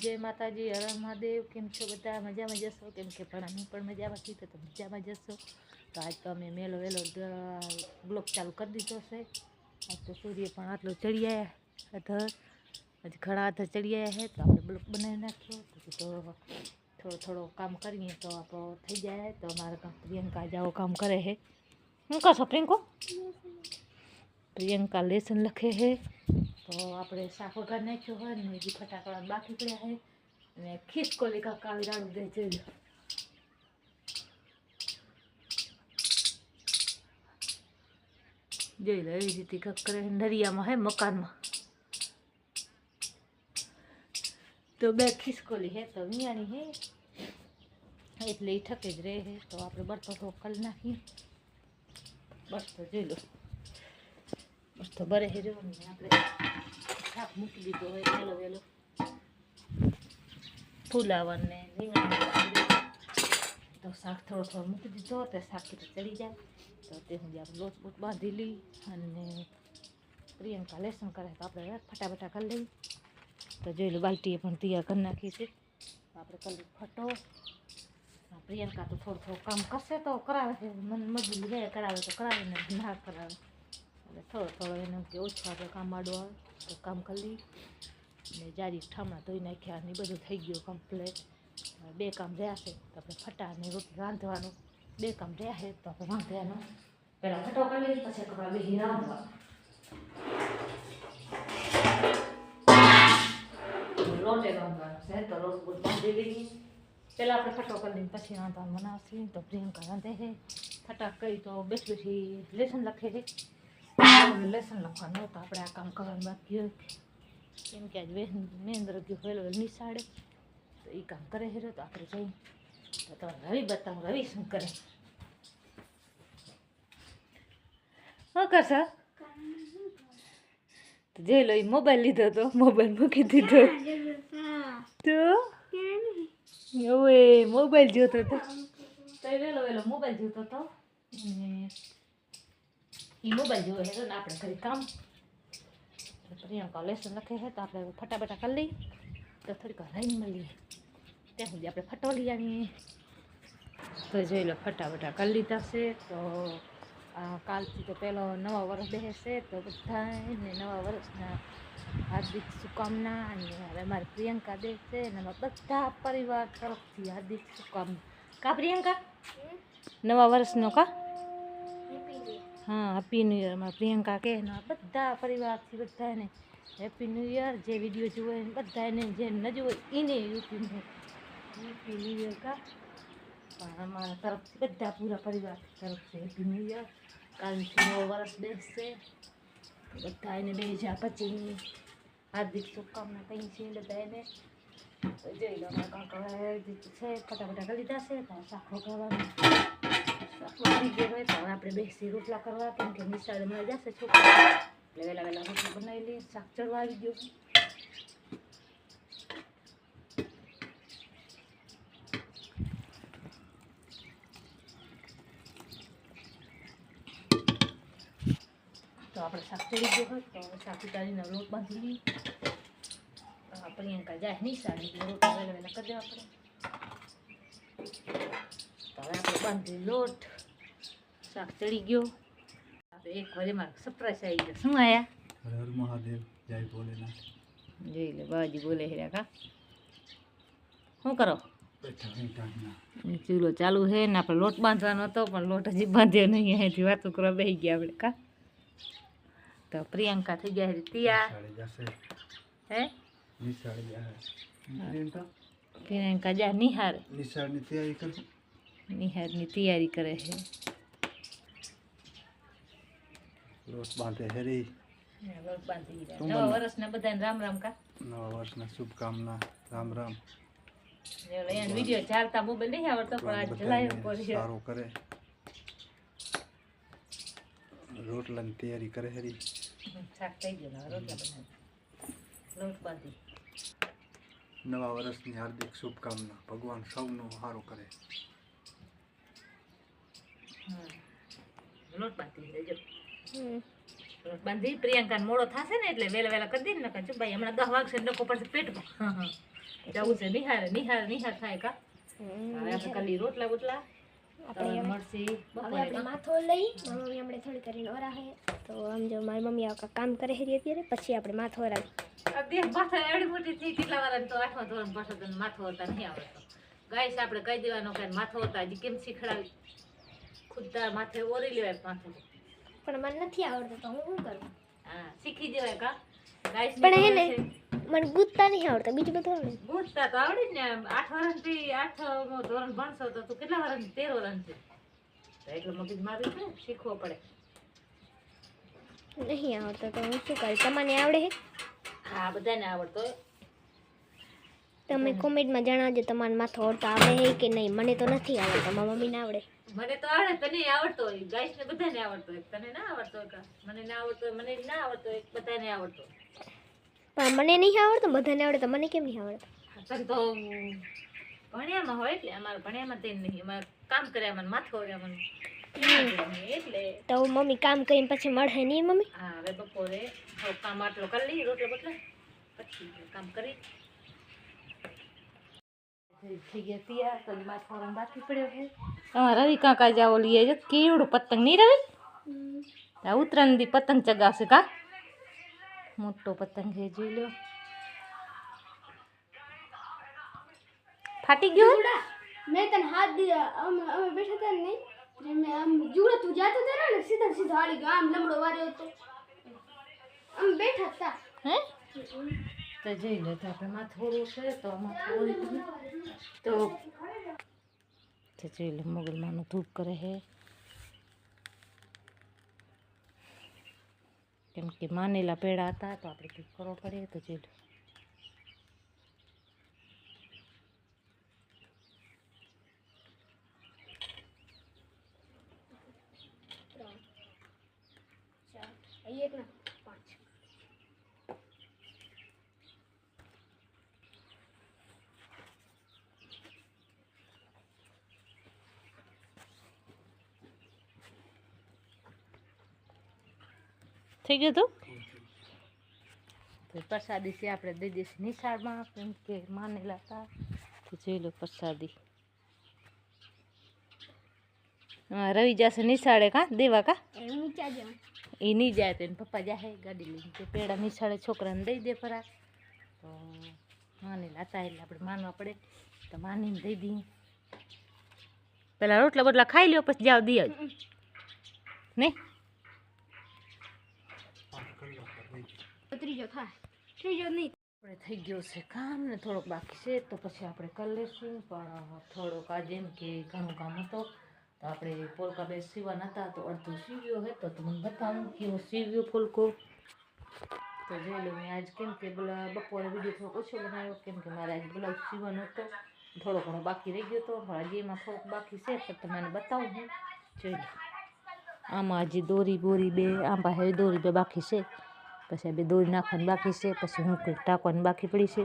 जय माताजी, हर महादेव। केम छो बधा? मजामां जशो? केम के पण अमे पण मजामां छीए तो मजामां जशो। तो आज तो अमे मेलो वेलो ब्लॉग चालू कर दीधो छे। आज तो सूर्य पण आटलो चढ़ी आया अधर, आज घणा अधर चढ़ी आया है तो आपणे ब्लॉग बनावी नाख्यो। तो थोड़ो थोड़ो काम करिए तो आपणो थई जाए। तो अमारा प्रियंका जाओ काम करे है। शुं करशो प्रियंको? प्रियंका लेसन लखे है। तो आपणे शाक वघार नाख्यो है ने हजी फटाकड़ा बाकी पड्या है ने खिसकोली का कावी राड़ू दे जोई जोई लो एवी रीते करे नरियामां है मकान में। तो बे खिसकोली है तो मियाणी है એટલે ઈ ઠકે જ રહે है। तो આપણે બરતો તો કરી નાખી બસ તો જોઈ લો બસ તો બરે હે જો ને આપણે શાક મૂકી દીધો હોય વેલો વેલો ફૂલાવર ને રીંગણ तो शाक थोड़ो थोड़ो मूकी दीधो तो शाक तो चढ़ी जाए। तो ते हुई आप लोट बोट बांधी ली अने प्रियंका लेसन करे तो आपणे फटाफटा कर ली। तो जोई लो बाल्टीए पण तैयार कर नाखी छे। आपणे कर ली फटो। प्रियंका तो थोड़ो थोड़ो काम करशे तो करावे है, मन मजबूरी है करावे तो करावे ने ना करावे એટલે થોડો થોડો એને કે ઓછું આપણે કામ આડું આવે તો કામ કરી લી ને જારી ઠામણા ધોઈ નાખ્યા ને બધું થઈ ગયું કમ્પ્લીટ। બે કામ રહ્યા છે તો આપણે ફટા ને રોટલી રાંધવાનું બે કામ રહ્યા છે તો આપણે રાંધવાનું પહેલાં ફટો કરી લઈએ પછી કપડાં બેસી રાંધવા લોટે રાંધવાનું છે। તો લોટ બોટ બાંધી લઈએ પહેલાં આપણે ફટો કરી લઈને પછી રાંધવાનું બનાવશે। તો પ્રિયંકા રાંધે છે ફટાક કરી તો બેસી બેસી લેસન લખે છે। લેસન લખવાનું તો આપણે આ કામ કરવાનું બાકી હોય કેમ કે આજ મહેન્દ્ર ગયો વહેલો વહેલો નિશાળે તો એ કામ કરે છે। તો આપણે જઈ તો તમારે રવિ બતાવું રવિ શું કરે શું કરશે તો જોઈ લો એ મોબાઈલ લીધો તો મોબાઈલ મૂકી દીધો તો હવે મોબાઈલ જોતો હતો તો એ વહેલો વહેલો મોબાઈલ જોતો હતો અને એ મોબાઈલ જોવે છે ને આપણે ઘરે કામ પ્રિયંકા લેસન લખે છે તો આપણે ફટાફટા કરી લઈએ તો થોડીક રહીને મળીએ ત્યાં સુધી આપણે ફટો લઈ આવીએ। તો જોઈ લો ફટાફટા કરી લીધા છે। તો આ કાલથી તો પહેલો નવા વર્ષ બેસે તો બધાને નવા વર્ષના હાર્દિક શુભકામના અને હવે મારી પ્રિયંકા દે છે અને અમારા બધા પરિવાર તરફથી હાર્દિક શુભકામના કા પ્રિયંકા નવા વર્ષનો કા हाँ हैप्पी न्यू ईयर मारा प्रियंका के बधा परिवार थी बधाने हैप्पी न्यू ईयर। जे वीडियो जुए बधाने जे न जुए इने यूट्यूब में हैप्पी न्यू ईयर का हमारा तरफ से बधा पूरा परिवार की तरफ से हैप्पी न्यू ईयर। काल नव वर्ष बेससे बधाने 2025 हार्दिक शुभकामना कही छे बधाने। तो जोई लो काका छे फटाफटा कर लीधा छे तो शाक वघारवानुं तो આપણે બેસી રોટલા કરવા કેમ કે નિશાળે મળે જશે છોકરા એટલે વહેલા વહેલા રોટલા બનાવી લઈએ શાક ચડવા આવી ગયો। તો આપણે શાક ચડી ગયો હોય તો શાક ઉતારીને લોટ બાંધી લઈએ। પ્રિયંકા જાય નિશાળે એટલે રોટલા વહેલા વહેલા કરી દેવા પડે। તો હવે આપણે બાંધી લોટ શાક ચડી ગયો। एक बारे मार सरप्राइज आई गयो શું આયા હર હર મહાદેવ જય ભોલેનાથ જોઈ લે બાજી બોલે હે કા શું કરો ચૂલો ચાલુ હે ને આપણે લોટ બાંધવાનો હતો પણ લોટ હજી બાંધ્યો નહીં અહીંથી વાતો કરવા બેસી ગયા આપણે કા। તો પ્રિયંકા થઈ ગયા તૈયાર હે પ્રિયંકા જા નિહાળની તૈયારી કરે છે। लोट बांधे हरी लोट बांधी नवा वर्ष ना बधाने राम राम का नवा वर्ष ना शुभकामना राम राम ये यार वीडियो चालता मोबाइल नहीं आवड़तो पण आज चलायो पड़े सारो करे रोटला की तैयारी करे हरी शाक થઈ ગયો ના રોટલા બનાવી लोट बांधी नवा वर्ष ની हार्दिक शुभकामना भगवान सबनो हारो करे लोट बांधी देજો बांधी प्रियंका मोड़ो थाशे ने એટલે વેલા વેલા કરી દે ને નકર જો ભાઈ હમણાં 10 વાગશે નકો પડશે પેટમાં જવું છે નિહાર થાય કા હવે આપણે ખાલી રોટલા બોટલા મળશે આપણે માથો લઈ મમ્મી આપણે થોડી કરીને ઓરાહે તો આમ જો મારી મમ્મી આ કામ કરે છે અત્યારે પછી આપણે માથો ઓરાવી દેખ માથા એવડી મોટી થઈ કેટલા વાર તો 8મા ધોરણ પાછો તને માથો ઓરતા નહીં આવડતો ગાઈસ આપણે કહી દેવાનો કે માથો ઓરતા હજી કેમ શીખડાવી ખુદા માથે ઓરી લેવાય માથું પણ મને નથી આવડતું તો હું શું કરું હા શીખી જવાય કા ગાઈસ પણ હે ને મને ગુત્તા નહીં આવડતા બીજું બધું આવડે ગુત્તા તો આવડે જ ને 8 વર્ષથી 8મો ધોરણ ભણશો તો તું કેટલા વર્ષ 13 વર્ષ છે તો એટલે મગજ મારી છે શીખવો પડે નહીં આવડતો તો હું શું કરું તમને આવડે છે હા બધાને આવડતો તમે કોમેન્ટમાં જણાવજો તમારે માથો ઓરતા આવડે છે કે નહીં મને તો નથી આવડતો મારી મમ્મીને આવડે મને તો આવડે તને આવડતો હોય ગાઈસ ને બધાને આવડતો હોય તને ના આવડતો હોય કા મને ના આવડતો હોય મને ના આવડતો હોય બધાને આવડતો પણ મને નહીં આવડતો બધાને આવડે તો મને કેમ નહીં આવડતો તને તો ભણ્યામાં હોય એટલે અમારે ભણ્યામાં તે નહીં અમારે કામ કર્યા મને માથો ઓર્યા મને એટલે તો મમ્મી કામ કરીને પછી મળે નહીં મમ્મી હા હવે બપોરે થોડું કામ આટલો કરી લઈ રોટલો બોટલા પછી કામ કરી થઈ ગયા તૈયાર તો માથો ઓરવાનો બાકી પડ્યો છે રવિ કાકા જાઓ લઈએ છે કેવડું પતંગ નહીં રવિ આ ઉત્તરાયણ દી પતંગ ચગાવશે કા મોટો પતંગ છે જોઈ લો ફાટી ગયો મેં તને હાથ દીધા અમે બેઠા હતા ને મેં આમ જુડો તું જાતો હતો ને સીધા સીધો હાલી ગયો આમ લમડો વાર્યો હતો આમ બેઠા હતા હે તો જોઈ લો તો આપણે માથોડું છે તો માથોડું તો જોઈ લો મોગલમાનું ધૂપ કરે છે કેમ કે માનેલા પેડા હતા તો આપણે કંઈક કરવો પડે તો જોઈ લો એક ના 5 થઈ ગયું તું તો પ્રસાદી છે આપણે દઈ દઈશું નિશાળમાં કેમ કે માનેલા હતા તો જોઈ લો પ્રસાદી હા રવિ જશે નિશાળે કા દેવા કા નીચે જાવ એ નહીં જાય તો એને પપ્પા જાય ગાડી લઈને તે પેડા નિશાળે છોકરાને દઈ દે ફરા તો માનેલા હતા એટલે આપણે માનવા પડે તો માનીને દઈ દઈએ પેલા રોટલા બોટલા ખાઈ લ્યો પછી જાઓ દઈ આવજો નહીં ત્રીજો થાય ત્રીજો નહીં આપણે થઈ ગયો છે કામ ને થોડોક બાકી છે તો પછી આપણે કરી લઈશું પણ થોડોક આજે એમ કે ઘણું કામ હતો તો આપણે પોલકા બે સીવાના હતા તો અડધો સીવ્યો હતો તો મને બતાવું કેવો સીવ્યો પોલકો તો જોઈ લો મેં આજ કેમ કે બપોરે વિડીયો થોડોક ઓછો બનાવ્યો કેમ કે મારે આજ બ્લાઉઝ સીવાનો હતો થોડો ઘણો બાકી રહી ગયો હતો પણ આજે એમાં થોડોક બાકી છે તો તમને બતાવું હું જોઈ લો આમાં હજી દોરી બોરી બે આમ પાસે દોરી બે બાકી છે પછી બે દોરી નાખવાની બાકી છે પછી હું કંઈક ટાંકવાની બાકી પડી છે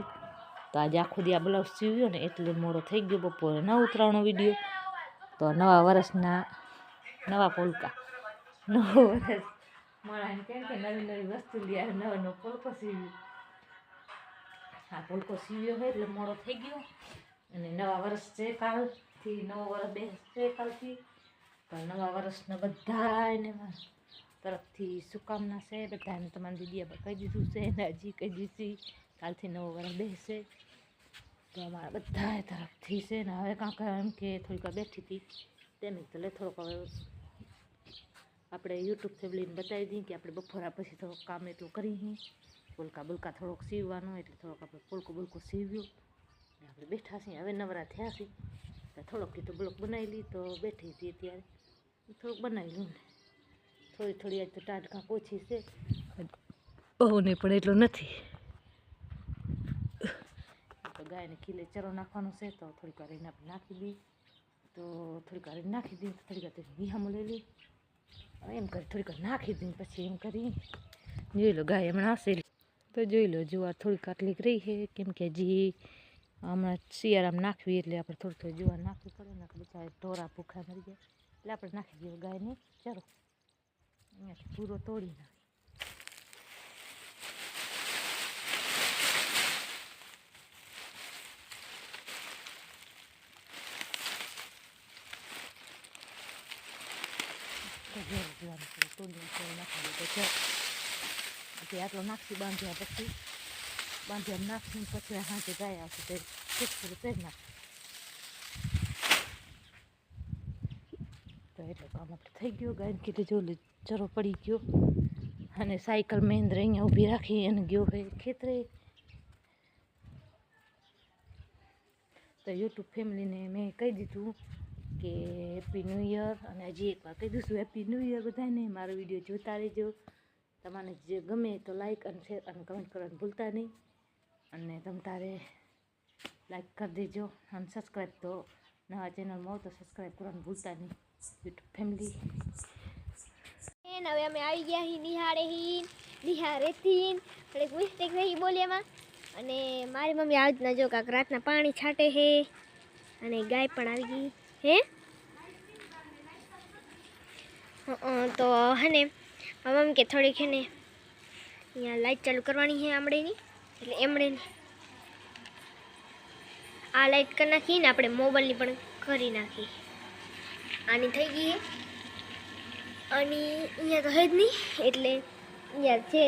તો આજે આખો દી આ બ્લાઉઝ સીવ્યો ને એટલે મોડો થઈ ગયો બપોરે ન ઉતરાણો વિડીયો તો નવા વર્ષના નવા પોલકા નવો વર્ષ મળાને કેમ કે નવી નવી વસ્તુ લે નવો નવો પોલકો સીવ્યો આ પોલકો સીવ્યો હોય એટલે મોડો થઈ ગયો અને નવા વર્ષ છે કાલથી નવો વર્ષ બેસશે કાલથી પણ નવા વર્ષના બધાને તરફથી શુભકામના છે બધાને તમારી દીદીએ કહી દીધું છે અને હજી કહી દીધી કાલથી નવો વર્ષ બેસશે તો અમારા બધા તરફથી છે ને હવે કાંક એમ કે થોડીક બેઠી હતી તેની તો લે થોડોક હવે આપણે યુટ્યુબથી લઈને બતાવી દઈએ કે આપણે બપોરા પછી થોડુંક કામ એટલું કરી પોલકા બોલકા થોડોક સીવવાનું એટલે થોડોક આપણે પોલકો બોલકો સીવ્યું ને આપણે બેઠા છીએ હવે નવરા થયા છીએ તો થોડોક કીધું બ્લોક બનાવી લઈ તો બેઠી હતી ત્યારે થોડુંક બનાવી લઉં ને થોડી થોડી આજ તો ટાટ કાંક ઓછી છે બહુ નહીં પણ એટલું નથી તો ગાયને ખીલે ચરો નાખવાનો છે તો થોડીક વાર એને આપણે નાખી દઈએ તો થોડીક વાર નાખી દઈએ થોડીક વાર નિહામો લઈ લઈએ એમ કરી થોડીક વાર નાખી દઈએ પછી એમ કરી જોઈ લો ગાય હમણાં હશે તો જોઈ લો જુવાર થોડીક આટલીક રહી છે કેમ કે હજી હમણાં શિયાળામાં નાખવી એટલે આપણે થોડી થોડી જુવાર નાખવી પડે ને બિચારા ઢોરા ભૂખા મરી જાય એટલે આપણે નાખી દઈએ ગાયને ચરો અહીંયાથી પૂરો તોડી નાખીએ તો ઘેર જવાનું પડે તોડી નાખવાનું તો છે પછી આટલો નાખી બાંધ્યા નાખીને પછી હાથે ગાય આવશે તે ફિક્સ કરી નાખે તો એટલે કામ આપણે થઈ ગયું ગાયને કીધું જો ચરો પડી ગયો અને સાયકલ મહેન્દ્ર અહીંયા ઊભી રાખી અને ગયો હોય ખેતરે તો યુટ્યુબ ફેમિલીને મેં કહી દીધું કે હેપી ન્યૂ યર અને હજી એકવાર કહી દઈશું હેપી ન્યૂ યર બધાને મારો વિડીયો જોતા રહેજો તમને જે ગમે તો લાઈક અને શેર અને કમેન્ટ કરવાનું ભૂલતા નહીં અને તમે તારે લાઈક કરી દેજો અને સબસ્ક્રાઈબ તો નવા ચેનલમાં હો તો સબસ્ક્રાઈબ કરવાનું ભૂલતા નહીં યુટ્યુબ ફેમિલી હવે અમે આવી ગયા હી નિહાળેથી થોડીક મિસ્ટેક રહી બોલ્યામાં અને મારી મમ્મી આજના જો કાંક રાતના પાણી છાંટે હે અને ગાય પણ આવી ગઈ હે તો હે ને મમ્મી કે થોડીક હે ને અહીંયા લાઈટ ચાલુ કરવાની છે આમળેની એટલે એમળેની આ લાઈટ કરી નાખી ને આપણે મોબાઈલની પણ કરી નાખી આની થઈ ગઈ છે અને અહીંયા તો હે જ નહીં એટલે અહીંયા છે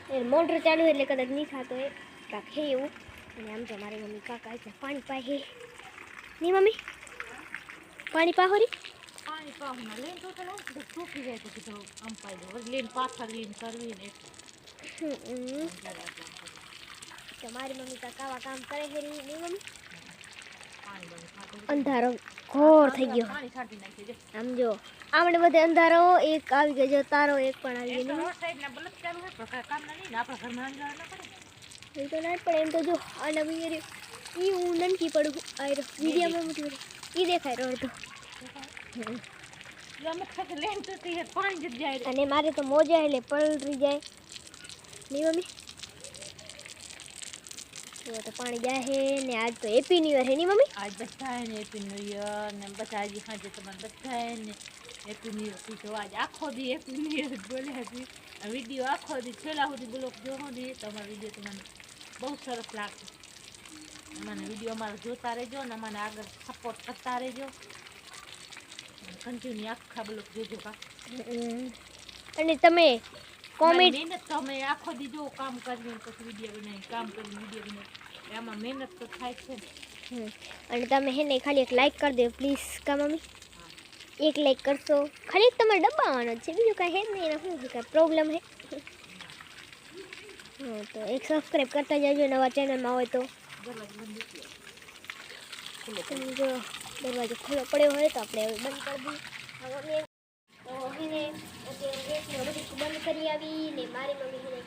જ મોટર ચાલુ એટલે કદાચ નહીં થતો એ કાંક હે એવું અને આમ તો મારી મમ્મી કાકા એટલે પાણી પાય હે નહીં મમ્મી પાણી પાહોરી પાણી પાહુમાં લઈને તો સૂકી જાય તો કીધું આમ પાઈ દો લઈને પાછળ લઈને કરવી ને તો મારી મમ્મી કાંક આવા કામ કરે છે નહીં મમ્મી પાણી અંધારો ઘોર થઈ ગયો પાણી છાંટી નાખી દે આમ જો આપણે બધે અંધારો એક આવી ગયો જો તારો એક પણ આવી ગયો રોડ સાઈડના બલ્બ ચાલુ હોય પણ કાંઈ કામના નહીં ને આપણા ઘરમાં અંધારા ના પડે એ તો ના જ પડે એમ તો જો આ નવી એ હું નનકી પડું આ વિડીયોમાં મોટી એ દેખાય રહ્યો તો અમે ખાતે લેન તો પાણી જ જાય અને મારે તો મોજા એટલે પલરી જાય નહીં મમ્મી તો પાણી જાય હે ને આજ તો હેપી ન્યુ યર હે નહીં મમ્મી આજ બધાને હેપી ન્યૂ યર ને બધા આજે સાંજે તમારે બધાને હેપી ન્યૂ યર કીધો આજ આખો દી હેપી ન્યૂ યર બોલ્યા હતી આ વિડીયો આખો દી છેલ્લા સુધી બ્લોગ જોવો દી તમારો વિડીયો તમને બહુ સરસ લાગશે મને વિડીયો અમારો જોતા રહેજો ને મને આગળ સપોર્ટ કરતા રહેજો કન્ટિન્યુ આખા બ્લોગ જોજો કા અને તમે કોમેન્ટ મહેનત તો અમે આખો દી જો કામ કરીને પછી વિડીયો બનાવી કામ કરીને વિડીયો બનાવી આમાં મહેનત તો થાય છે ને અને તમે હે ને ખાલી એક લાઈક કરી દો પ્લીઝ કા મમ્મી એક લાઈક કરશો ખાલી તમારે દબાવવાનો છે બીજું કાંઈ હે જ નહીં એના શું કાંઈ પ્રોબ્લેમ હે તો એક સબસ્ક્રાઈબ કરતા જજો નવા ચેનલમાં હોય તો જો દરવાજો ખુલ્લો પડ્યો હોય તો આપણે હવે બંધ કરી દઈએ તો એને અત્યારે બધું બંધ કરી આવી ને મારી મમ્મી એને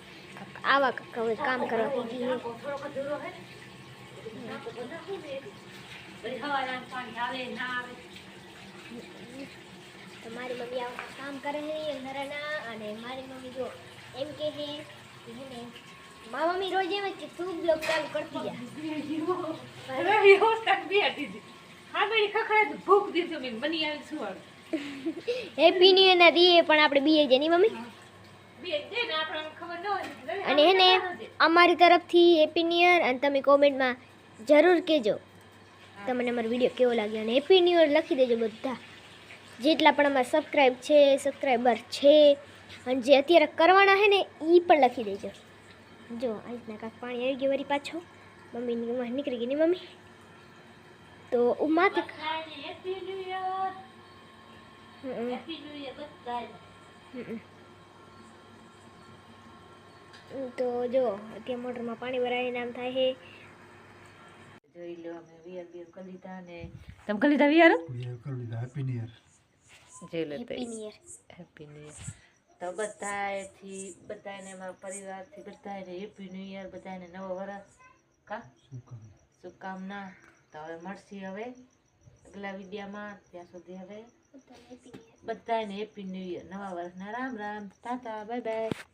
આવા હવે કામ કરવા થઈ ગઈ તો મારી મમ્મી આવા કામ કરે છે અંધારાના અને મારી મમ્મી જો એમ કે છે ને મારી મમ્મી રોજ એમ જ કે તું બ્લોગ ચાલુ કરતી જા હેપી ન્યુ યર ના દીએ પણ આપણે બીએ છે નહીં મમ્મી અને હે ને અમારી તરફથી હેપી ન્યુ યર અને તમે કોમેન્ટમાં જરૂર કહેજો તમને અમારો વિડીયો કેવો લાગ્યો અને હેપી ન્યુ યર લખી દેજો બધા જેટલા પણ અમારા સબસ્ક્રાઈબર છે અને જે અત્યારે કરવાના છે ને એ પણ લખી દેજો જો આ રીતના કાંક પાણી આવી ગયું વળી પાછો મમ્મીની નીકળી ગઈ નહીં મમ્મી તો માથે તો જો અત્યારે મોટરમાં પાણી ભરાઈને આમ થાય છે જોઈ લો અમે વિયર કરી લીધા ને તમે કરી લીધા વિયર કરી લીધા હેપી ન્યુ યર જોઈ લો happy new year happy new year તો બધાને અમારા પરિવારથી બધાને હેપી ન્યુ યર બધાને નવો વર્ષ કા શુભકામના તો હવે મળશી હવે આગલા વિડીયોમાં ત્યાં સુધી હવે બધાને હેપી ન્યુ યર નવા વર્ષના રામ રામ ટાટા બાય બાય